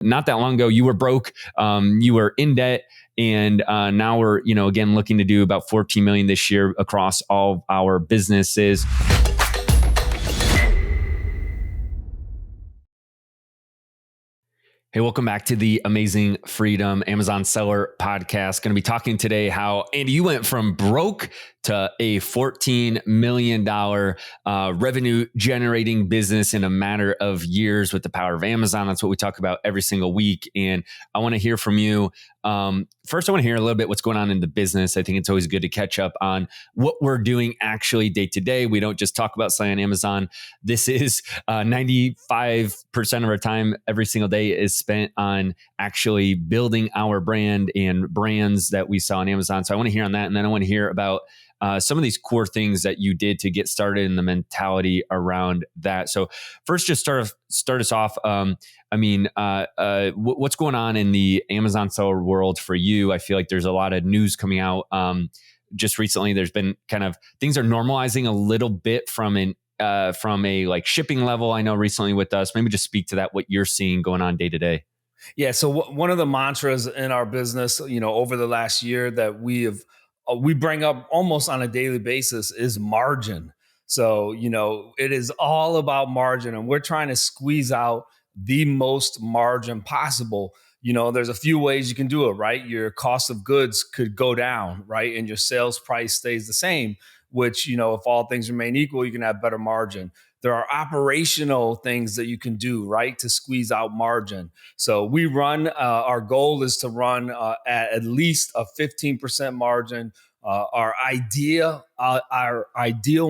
not that long ago, you were broke, you were in debt, and now we're, again, looking to do about 14 million this year across all our businesses. Hey, welcome back to the Amazing Freedom Amazon Seller Podcast. Going to be talking today how, Andy, you went from broke to a $14 million revenue generating business in a matter of years with the power of Amazon. That's what we talk about every single week. And I want to hear from you. First, I want to hear a little bit what's going on in the business. I think it's always good to catch up on what we're doing actually day to day. We don't just talk about selling on Amazon. This is 95% of our time every single day is spent on actually building our brand and brands that we sell on Amazon. So I want to hear on that. And then I want to hear about some of these core things that you did to get started in the mentality around that. So first, just start us off. What's going on in the Amazon seller world for you? I feel like there's a lot of news coming out. Just recently, there's been kind of things are normalizing a little bit from a like shipping level. I know recently with us, maybe just speak to that, what you're seeing going on day to day. Yeah. So one of the mantras in our business, over the last year that we bring up almost on a daily basis is margin. So, it is all about margin, and we're trying to squeeze out the most margin possible. There's a few ways you can do it, right? Your cost of goods could go down, right? And your sales price stays the same, which, if all things remain equal, you can have better margin. There are operational things that you can do, right, to squeeze out margin. So we run, our goal is to run at least a 15% margin. Our ideal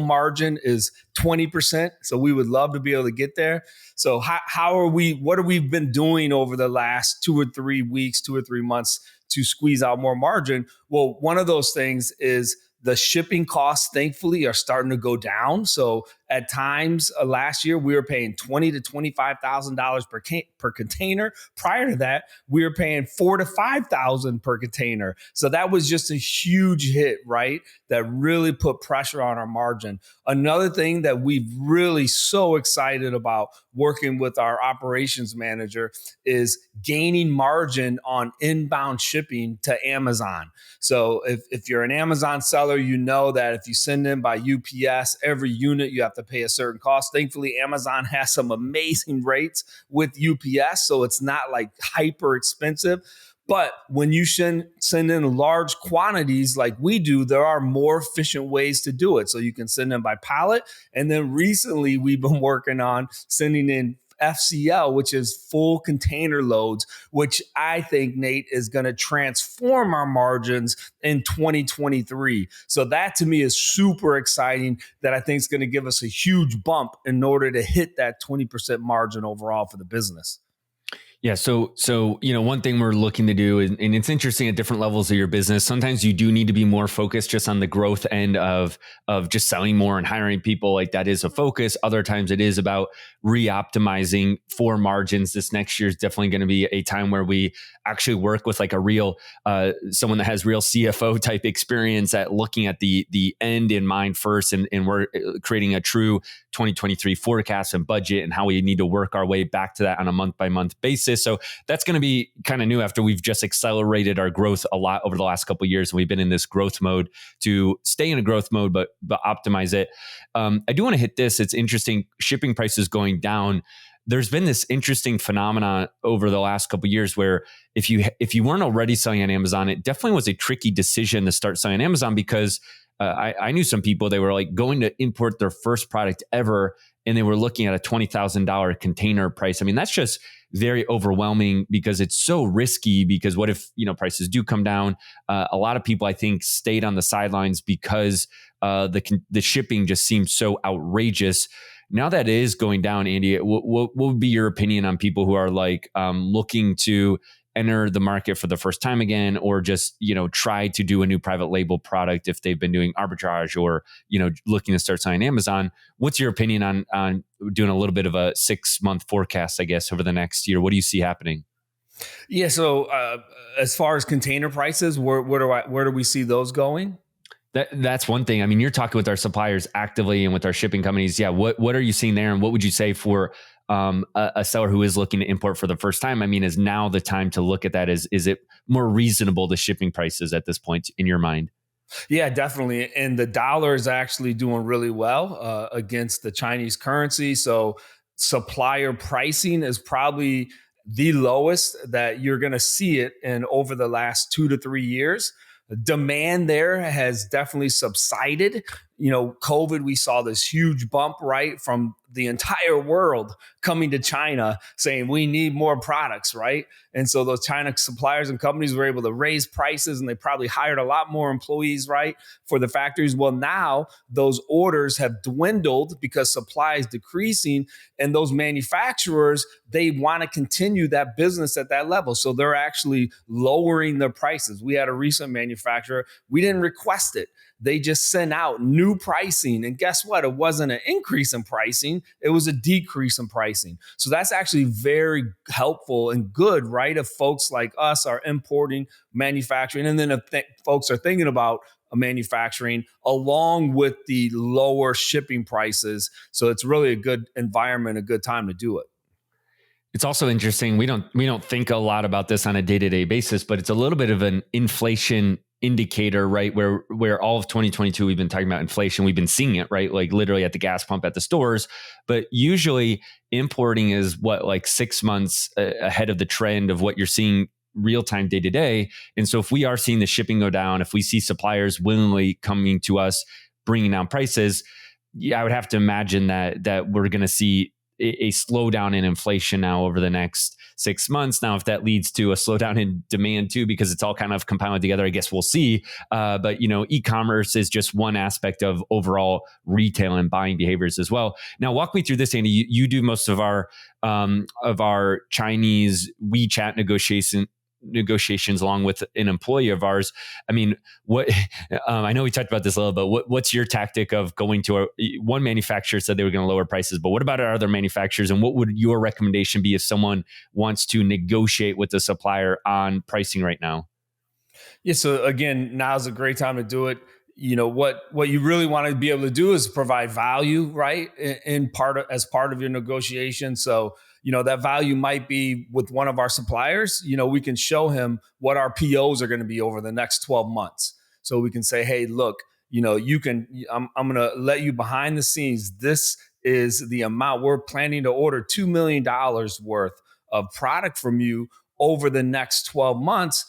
margin is 20%. So we would love to be able to get there. So what have we been doing over the last 2 or 3 weeks, 2 or 3 months to squeeze out more margin? Well, one of those things is the shipping costs, thankfully, are starting to go down. So at times last year, we were paying $20,000 to $25,000 per container. Prior to that, we were paying $4,000 to $5,000 per container. So that was just a huge hit, right? That really put pressure on our margin. Another thing that we've really so excited about working with our operations manager is gaining margin on inbound shipping to Amazon. So if you're an Amazon seller, you know that if you send in by UPS, every unit you have to pay a certain cost. Thankfully, Amazon has some amazing rates with UPS, so it's not like hyper expensive. But when you send in large quantities like we do, there are more efficient ways to do it. So you can send in by pallet. And then recently we've been working on sending in FCL, which is full container loads, which I think, Nate, is going to transform our margins in 2023. So that to me is super exciting, that I think is going to give us a huge bump in order to hit that 20% margin overall for the business. Yeah. So, one thing we're looking to do, and it's interesting at different levels of your business, sometimes you do need to be more focused just on the growth end of just selling more and hiring people. Like that is a focus. Other times it is about re-optimizing for margins. This next year is definitely going to be a time where we actually work with like a real, someone that has real CFO type experience at looking at the end in mind first. And we're creating a true 2023 forecast and budget and how we need to work our way back to that on a month by month basis. So that's going to be kind of new after we've just accelerated our growth a lot over the last couple of years. And we've been in this growth mode to stay in a growth mode, but optimize it. I do want to hit this. It's interesting. Shipping prices going down. There's been this interesting phenomenon over the last couple of years where if you weren't already selling on Amazon, it definitely was a tricky decision to start selling on Amazon because I knew some people, they were like going to import their first product ever, and they were looking at a $20,000 container price. I mean, that's just very overwhelming because it's so risky, because what if, prices do come down? A lot of people, I think, stayed on the sidelines because the shipping just seems so outrageous. Now that it is going down, Andy, what would be your opinion on people who are like looking to enter the market for the first time again, or just, try to do a new private label product if they've been doing arbitrage or, looking to start selling Amazon? What's your opinion on doing a little bit of a 6-month forecast, I guess, over the next year? What do you see happening? Yeah. So as far as container prices, where do we see those going? That's one thing. I mean, you're talking with our suppliers actively and with our shipping companies. Yeah. What are you seeing there? And what would you say for a seller who is looking to import for the first time, I mean, is now the time to look at that? Is it more reasonable, the shipping prices at this point in your mind? Yeah, definitely. And the dollar is actually doing really well against the Chinese currency. So supplier pricing is probably the lowest that you're going to see it in over the last 2 to 3 years. Demand there has definitely subsided. COVID, we saw this huge bump, right, from the entire world coming to China saying we need more products, right? And so those China suppliers and companies were able to raise prices, and they probably hired a lot more employees, right, for the factories. Well, now those orders have dwindled because supply is decreasing, and those manufacturers, they want to continue that business at that level. So they're actually lowering their prices. We had a recent manufacturer, we didn't request it. They just sent out new pricing. And guess what? It wasn't an increase in pricing, it was a decrease in pricing. So that's actually very helpful and good, right? If folks like us are importing, manufacturing, and then if folks are thinking about manufacturing along with the lower shipping prices. So it's really a good environment, a good time to do it. It's also interesting. We don't think a lot about this on a day-to-day basis, but it's a little bit of an inflation indicator, right? Where all of 2022 we've been talking about inflation. We've been seeing it, right? Like literally at the gas pump at the stores. But usually importing is what, like 6 months ahead of the trend of what you're seeing real time day to day. And so if we are seeing the shipping go down, if we see suppliers willingly coming to us bringing down prices, yeah, I would have to imagine that we're going to see a slowdown in inflation now over the next 6 months. Now, if that leads to a slowdown in demand too, because it's all kind of compounded together, I guess we'll see. But e-commerce is just one aspect of overall retail and buying behaviors as well. Now, walk me through this, Andy. You do most of our Chinese WeChat negotiations along with an employee of ours. I mean, what I know we talked about this a little, but what's your tactic of going to one manufacturer said they were going to lower prices, but what about our other manufacturers? And what would your recommendation be if someone wants to negotiate with the supplier on pricing right now? Yeah. So again, now's a great time to do it. What you really want to be able to do is provide value, right? As part of your negotiation. So that value might be with one of our suppliers. We can show him what our POs are going to be over the next 12 months. So we can say, hey, look, I'm going to let you behind the scenes. This is the amount we're planning to order $2 million worth of product from you over the next 12 months.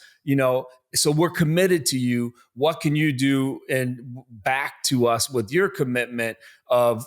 So we're committed to you. What can you do and back to us with your commitment of,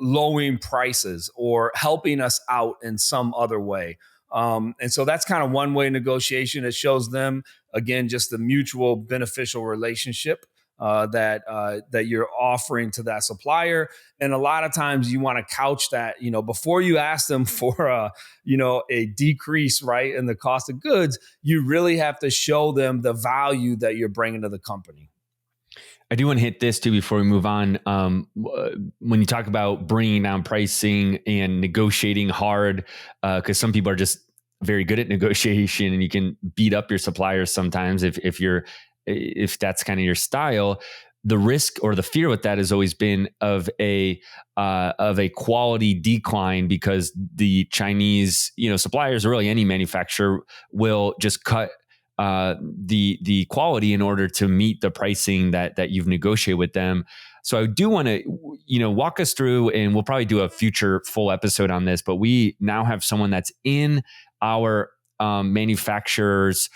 lowering prices or helping us out in some other way? And so that's kind of one way negotiation. It shows them, again, just the mutual beneficial relationship that you're offering to that supplier. And a lot of times you want to couch that, before you ask them for a decrease, right, in the cost of goods, you really have to show them the value that you're bringing to the company. I do want to hit this too before we move on. When you talk about bringing down pricing and negotiating hard, because some people are just very good at negotiation, and you can beat up your suppliers sometimes if that's kind of your style. The risk or the fear with that has always been of a quality decline, because the Chinese suppliers, or really any manufacturer, will just cut the quality in order to meet the pricing that you've negotiated with them. So I do want to walk us through, and we'll probably do a future full episode on this, but we now have someone that's in our manufacturer's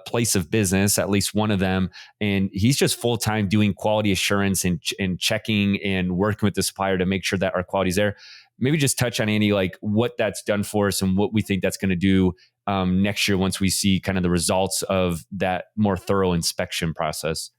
place of business, at least one of them, and he's just full-time doing quality assurance and checking and working with the supplier to make sure that our quality's there. Maybe just touch on, Andy, like what that's done for us and what we think that's going to do next year once we see kind of the results of that more thorough inspection process.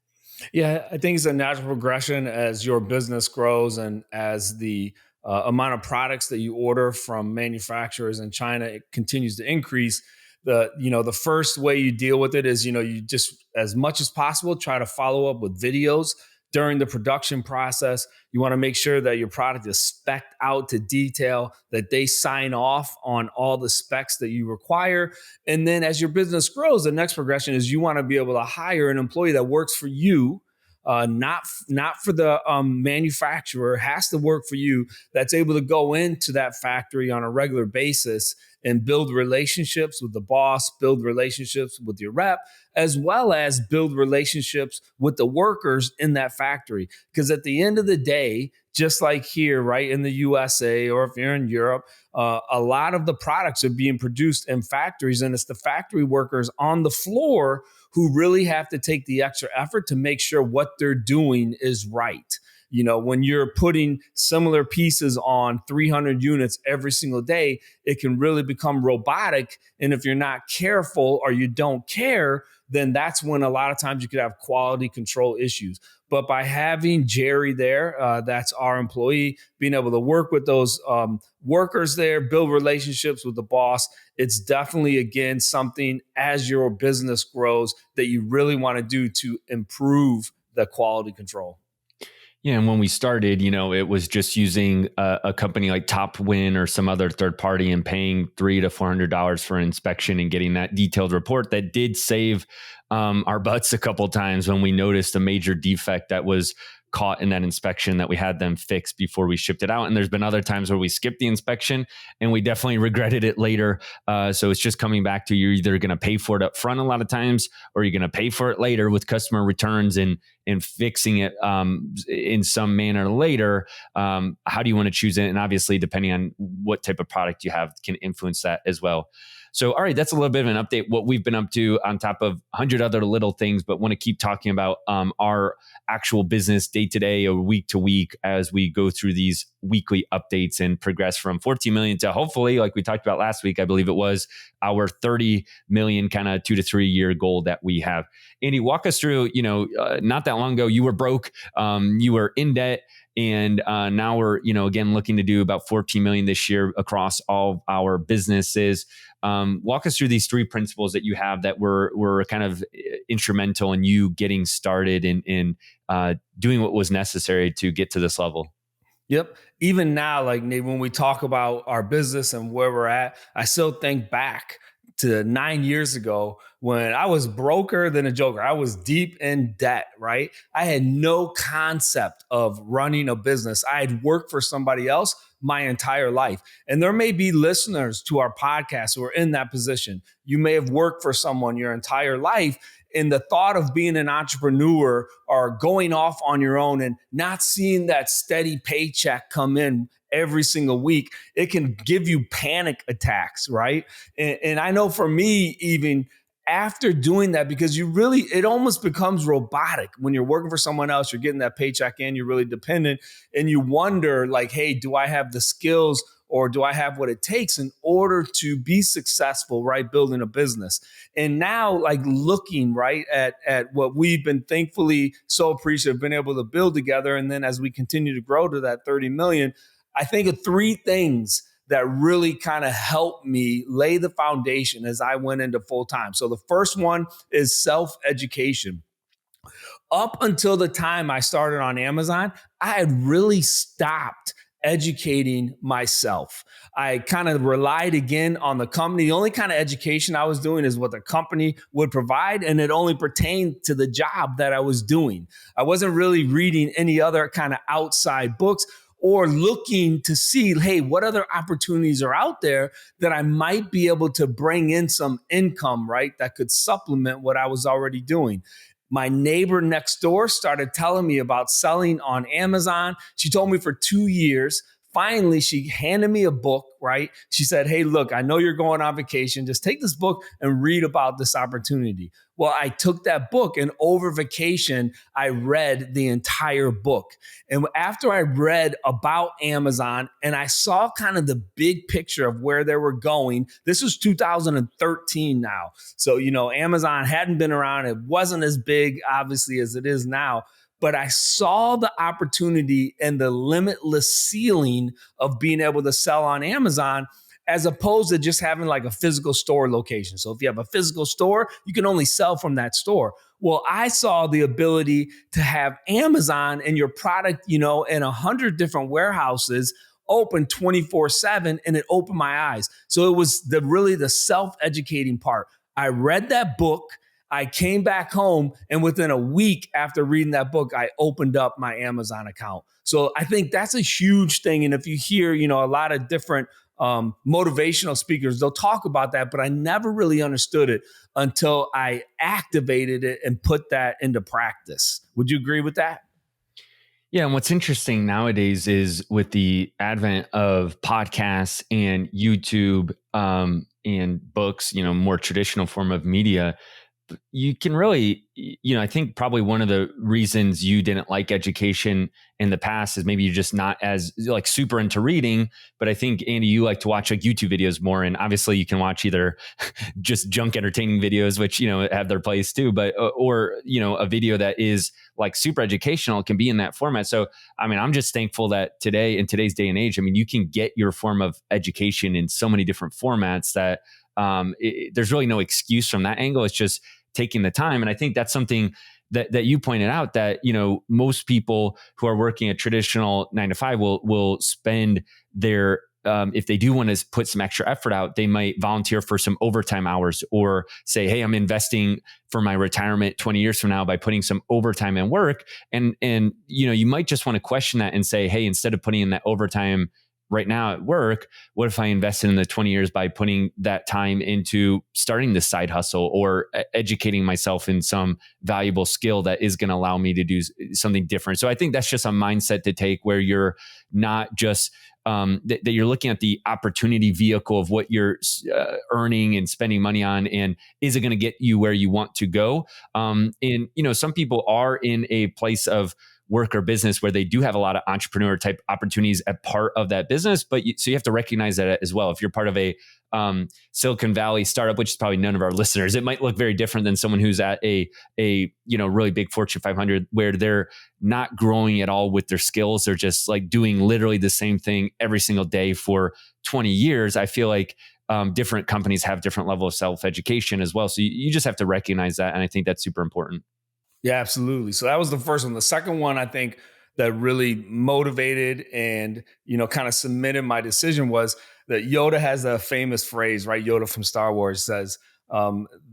Yeah, I think it's a natural progression as your business grows and as the amount of products that you order from manufacturers in China, it continues to increase. The first way you deal with it is, you just, as much as possible, try to follow up with videos during the production process. You want to make sure that your product is spec'd out to detail, that they sign off on all the specs that you require. And then as your business grows, the next progression is you want to be able to hire an employee that works for you, not for the manufacturer. It has to work for you. That's able to go into that factory on a regular basis and build relationships with the boss, build relationships with your rep, as well as build relationships with the workers in that factory. Because at the end of the day, just like here, right, in the USA, or if you're in Europe, a lot of the products are being produced in factories, and it's the factory workers on the floor who really have to take the extra effort to make sure what they're doing is right. When you're putting similar pieces on 300 units every single day, it can really become robotic. And if you're not careful or you don't care, then that's when a lot of times you could have quality control issues. But by having Jerry there, that's our employee, being able to work with those workers there, build relationships with the boss, it's definitely, again, something as your business grows that you really want to do to improve the quality control. Yeah, and when we started, it was just using a company like Topwin or some other third party and paying $300 to $400 for an inspection and getting that detailed report that did save our butts a couple times when we noticed a major defect that was caught in that inspection that we had them fix before we shipped it out. And there's been other times where we skipped the inspection and we definitely regretted it later. So it's just coming back to, you're either going to pay for it up front a lot of times, or you're going to pay for it later with customer returns and fixing it in some manner later. How do you want to choose it? And obviously, depending on what type of product you have, can influence that as well. So, all right, that's a little bit of an update, what we've been up to on top of 100 other little things, but want to keep talking about our actual business day to day or week to week as we go through these weekly updates and progress from 14 million to, hopefully, like we talked about last week, I believe it was, our 30 million kind of 2 to 3 year goal that we have. Andy, walk us through, not that long ago, you were broke, you were in debt. And now we're, again, looking to do about 14 million this year across all our businesses. Walk us through these three principles that you have that were kind of instrumental in you getting started in doing what was necessary to get to this level. Yep. Even now, like Nate, when we talk about our business and where we're at, I still think back to 9 years ago when I was broker than a joker. I was deep in debt, right? I had no concept of running a business. I had worked for somebody else my entire life. And there may be listeners to our podcast who are in that position. You may have worked for someone your entire life. And the thought of being an entrepreneur or going off on your own and not seeing that steady paycheck come in every single week, it can give you panic attacks, right? And I know for me, even after doing that, because it almost becomes robotic when you're working for someone else, you're getting that paycheck in, you're really dependent, and you wonder like, hey, do I have the skills or do I have what it takes in order to be successful, right? Building a business. And now, like, looking right at what we've been thankfully so appreciative been able to build together. And then as we continue to grow to that 30 million, I think of three things that really kind of helped me lay the foundation as I went into full time. So the first one is self-education. Up until the time I started on Amazon, I had really stopped educating myself. I kind of relied again on the company. The only kind of education I was doing is what the company would provide, and it only pertained to the job that I was doing. I wasn't really reading any other kind of outside books or looking to see, hey, what other opportunities are out there that I might be able to bring in some income, right, that could supplement what I was already doing. My neighbor next door started telling me about selling on Amazon. She told me for 2 years. Finally, she handed me a book, right? She said, hey, look, I know you're going on vacation. Just take this book and read about this opportunity. Well, I took that book, and over vacation, I read the entire book. And after I read about Amazon and I saw kind of the big picture of where they were going, this was 2013 now. So, Amazon hadn't been around. It wasn't as big, obviously, as it is now. But I saw the opportunity and the limitless ceiling of being able to sell on Amazon, as opposed to just having like a physical store location. So if you have a physical store, you can only sell from that store. Well, I saw the ability to have Amazon and your product, in 100 different warehouses open 24/7, and it opened my eyes. So it was really the self-educating part. I read that book. I came back home, and within a week after reading that book, I opened up my Amazon account. So I think that's a huge thing. And if you hear, a lot of different motivational speakers, they'll talk about that, but I never really understood it until I activated it and put that into practice. Would you agree with that? Yeah. And what's interesting nowadays is with the advent of podcasts and YouTube and books, more traditional form of media, you can really, I think probably one of the reasons you didn't like education in the past is maybe you're just not as like super into reading. But I think, Andy, you like to watch like YouTube videos more. And obviously you can watch either just junk entertaining videos, which, have their place too, but, or, a video that is like super educational can be in that format. So, I mean, I'm just thankful that today, in today's day and age, I mean, you can get your form of education in so many different formats that there's really no excuse from that angle. It's just taking the time. And I think that's something that you pointed out, that, most people who are working a traditional 9 to 5 will spend their, if they do want to put some extra effort out, they might volunteer for some overtime hours, or say, hey, I'm investing for my retirement 20 years from now by putting some overtime in work. And, you might just want to question that and say, hey, instead of putting in that overtime right now at work, what if I invested in the 20 years by putting that time into starting this side hustle or educating myself in some valuable skill that is going to allow me to do something different? So I think that's just a mindset to take, where you're not just that you're looking at the opportunity vehicle of what you're earning and spending money on, and is it going to get you where you want to go? And some people are in a place of work or business where they do have a lot of entrepreneur type opportunities at part of that business. But so you have to recognize that as well. If you're part of a Silicon Valley startup, which is probably none of our listeners, it might look very different than someone who's at a really big Fortune 500, where they're not growing at all with their skills. They're just like doing literally the same thing every single day for 20 years. I feel like different companies have different level of self-education as well. So you just have to recognize that. And I think that's super important. Yeah, absolutely. So that was the first one. The second one, I think, that really motivated and, kind of cemented my decision was that Yoda has a famous phrase, right? Yoda from Star Wars says,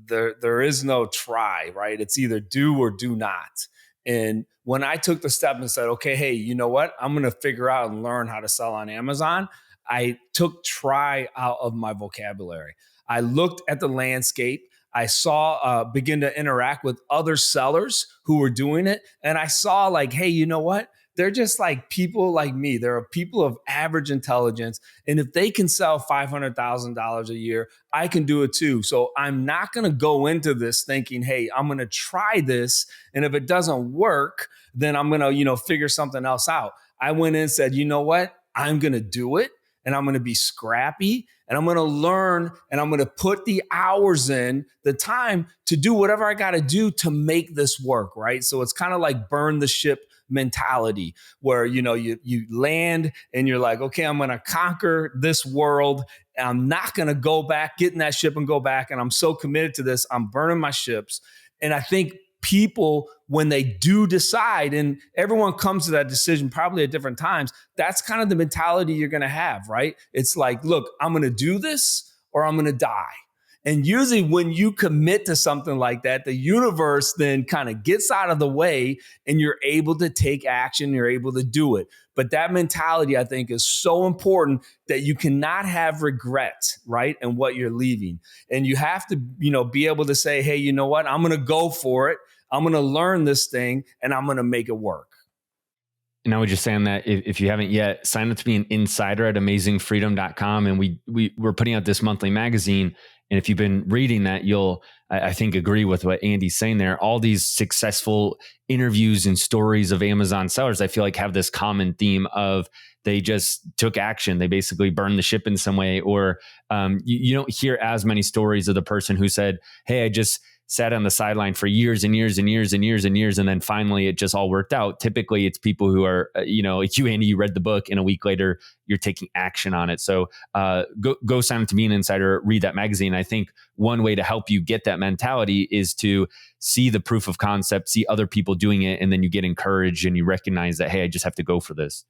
there is no try, right? It's either do or do not. And when I took the step and said, okay, hey, you know what? I'm going to figure out and learn how to sell on Amazon, I took try out of my vocabulary. I looked at the landscape. I saw begin to interact with other sellers who were doing it. And I saw like, hey, you know what? They're just like people like me. There are people of average intelligence. And if they can sell $500,000 a year, I can do it too. So I'm not going to go into this thinking, hey, I'm going to try this. And if it doesn't work, then I'm going to, figure something else out. I went in and said, you know what? I'm going to do it. And I'm going to be scrappy, and I'm going to learn, and I'm going to put the hours in, the time to do whatever I got to do to make this work, right? So it's kind of like burn the ship mentality, where, you land and you're like, okay, I'm going to conquer this world. I'm not going to go back, get in that ship and go back. And I'm so committed to this. I'm burning my ships. And I think people, when they do decide, and everyone comes to that decision probably at different times, that's kind of the mentality you're going to have, right? It's like, look, I'm going to do this or I'm going to die. And usually when you commit to something like that, the universe then kind of gets out of the way and you're able to take action, you're able to do it. But that mentality, I think, is so important, that you cannot have regret, right? And what you're leaving. And you have to, be able to say, hey, you know what? I'm going to go for it. I'm going to learn this thing and I'm going to make it work. And I would just say on that, if you haven't yet, sign up to be an insider at amazingfreedom.com. And we're putting out this monthly magazine. And if you've been reading that, you'll, I think, agree with what Andy's saying there. All these successful interviews and stories of Amazon sellers, I feel like, have this common theme of they just took action. They basically burned the ship in some way. Or you don't hear as many stories of the person who said, hey, I just sat on the sideline for years and years and years and years and years, and then finally it just all worked out. Typically, it's people who are, like you, Andy, you read the book, and a week later you're taking action on it. So go sign up to be an insider, read that magazine. I think one way to help you get that mentality is to see the proof of concept, see other people doing it, and then you get encouraged and you recognize that, hey, I just have to go for this.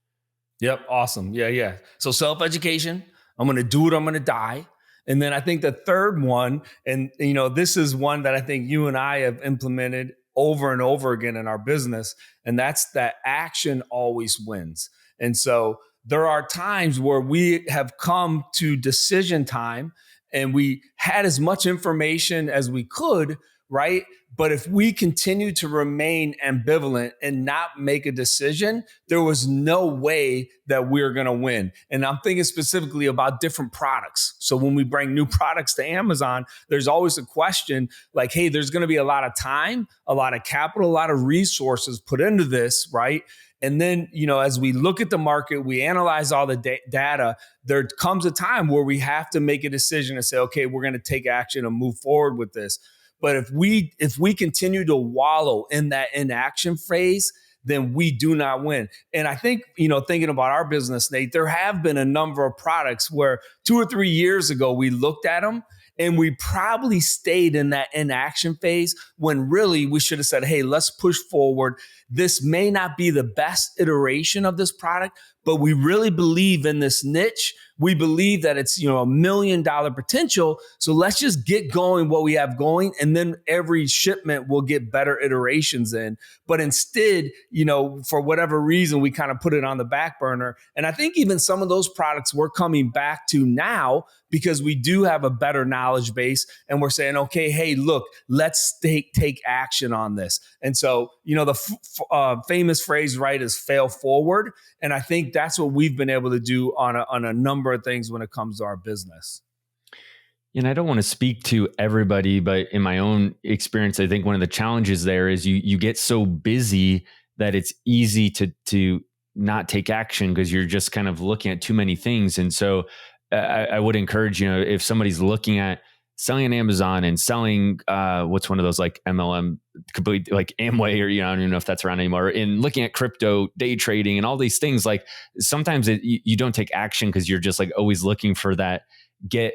Yep. Awesome. Yeah. So self-education, I'm going to do it. I'm going to die. And then I think the third one, and this is one that I think you and I have implemented over and over again in our business, and that's that action always wins. And so there are times where we have come to decision time and we had as much information as we could, right? But if we continue to remain ambivalent and not make a decision, there was no way that we're going to win. And I'm thinking specifically about different products. So when we bring new products to Amazon, there's always a question like, hey, there's going to be a lot of time, a lot of capital, a lot of resources put into this, right? And then, as we look at the market, we analyze all the data, there comes a time where we have to make a decision and say, okay, we're going to take action and move forward with this. But if we continue to wallow in that inaction phase, then we do not win. And I think, thinking about our business, Nate, there have been a number of products where 2 or 3 years ago, we looked at them and we probably stayed in that inaction phase when really we should have said, hey, let's push forward. This may not be the best iteration of this product, but we really believe in this niche. We believe that it's, $1 million potential. So let's just get going what we have going. And then every shipment will get better iterations in. But instead, for whatever reason, we kind of put it on the back burner. And I think even some of those products we're coming back to now because we do have a better knowledge base and we're saying, okay, hey, look, let's take action on this. And so, the famous phrase, right, is fail forward. And I think that's what we've been able to do on a number of things when it comes to our business. And I don't want to speak to everybody, but in my own experience, I think one of the challenges there is you get so busy that it's easy to not take action because you're just kind of looking at too many things. And so I would encourage, if somebody's looking at selling on Amazon and selling, what's one of those like MLM, complete like Amway, or, I don't even know if that's around anymore, in looking at crypto, day trading and all these things, like sometimes you don't take action because you're just like always looking for that get,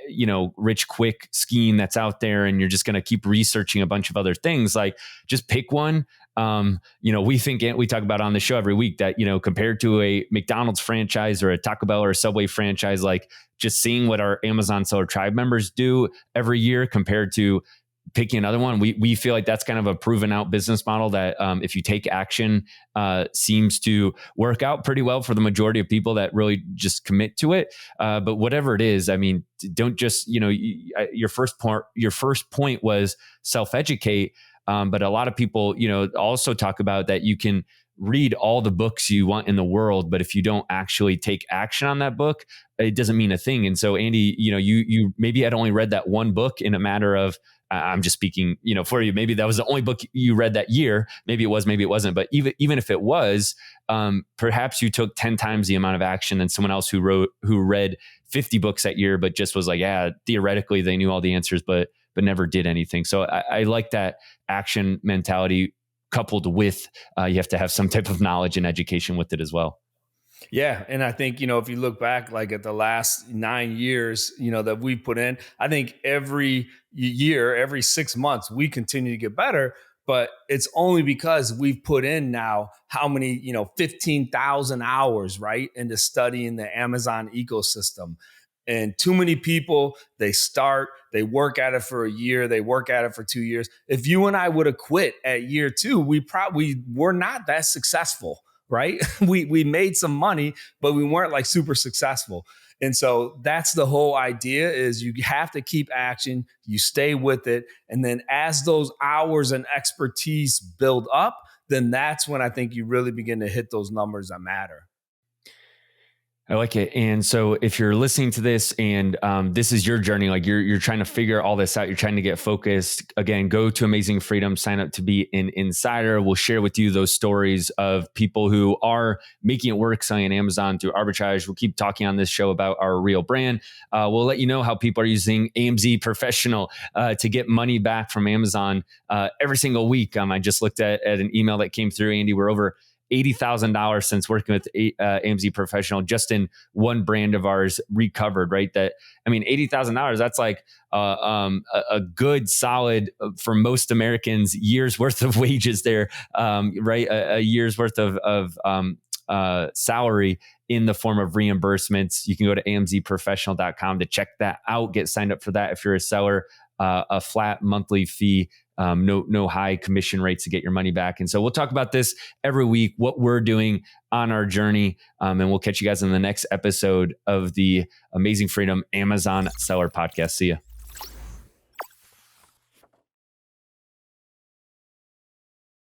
rich quick scheme that's out there. And you're just going to keep researching a bunch of other things. Like just pick one. We talk about on the show every week that, compared to a McDonald's franchise or a Taco Bell or a Subway franchise, like just seeing what our Amazon Seller Tribe members do every year compared to picking another one, we feel like that's kind of a proven out business model that if you take action, seems to work out pretty well for the majority of people that really just commit to it. But whatever it is, I mean, don't just, your first point was self-educate. But a lot of people, also talk about that you can read all the books you want in the world, but if you don't actually take action on that book, it doesn't mean a thing. And so, Andy, you maybe had only read that one book in a matter of, I'm just speaking, for you. Maybe that was the only book you read that year. Maybe it was, maybe it wasn't. But even if it was, perhaps you took 10 times the amount of action than someone else who read 50 books that year, but just was like, yeah, theoretically they knew all the answers, but never did anything. So I like that action mentality coupled with you have to have some type of knowledge and education with it as well. Yeah. And I think, if you look back like at the last 9 years, that we put in, I think every year, every 6 months, we continue to get better. But it's only because we've put in now how many, 15,000 hours, right, into studying the Amazon ecosystem. And too many people, they work at it for a year, they work at it for 2 years. If you and I would have quit at year 2, we probably were not that successful, right? We made some money, but we weren't like super successful. And so that's the whole idea is you have to keep action, you stay with it. And then as those hours and expertise build up, then that's when I think you really begin to hit those numbers that matter. I like it. And so if you're listening to this and this is your journey, like you're trying to figure all this out, you're trying to get focused, again, go to Amazing Freedom, sign up to be an insider. We'll share with you those stories of people who are making it work selling on Amazon through arbitrage. We'll keep talking on this show about our real brand. We'll let you know how people are using AMZProfessional to get money back from Amazon every single week. I just looked at an email that came through, Andy. We're over $80,000 since working with AMZProfessional just in one brand of ours recovered, right? $80,000, that's like a good solid for most Americans year's worth of wages there, right? A year's worth of salary. in the form of reimbursements. You can go to AMZProfessional.com to check that out. Get signed up for that if you're a seller. A flat monthly fee, no high commission rates to get your money back. And so we'll talk about this every week, what we're doing on our journey. And we'll catch you guys in the next episode of the Amazing Freedom Amazon Seller Podcast. See ya.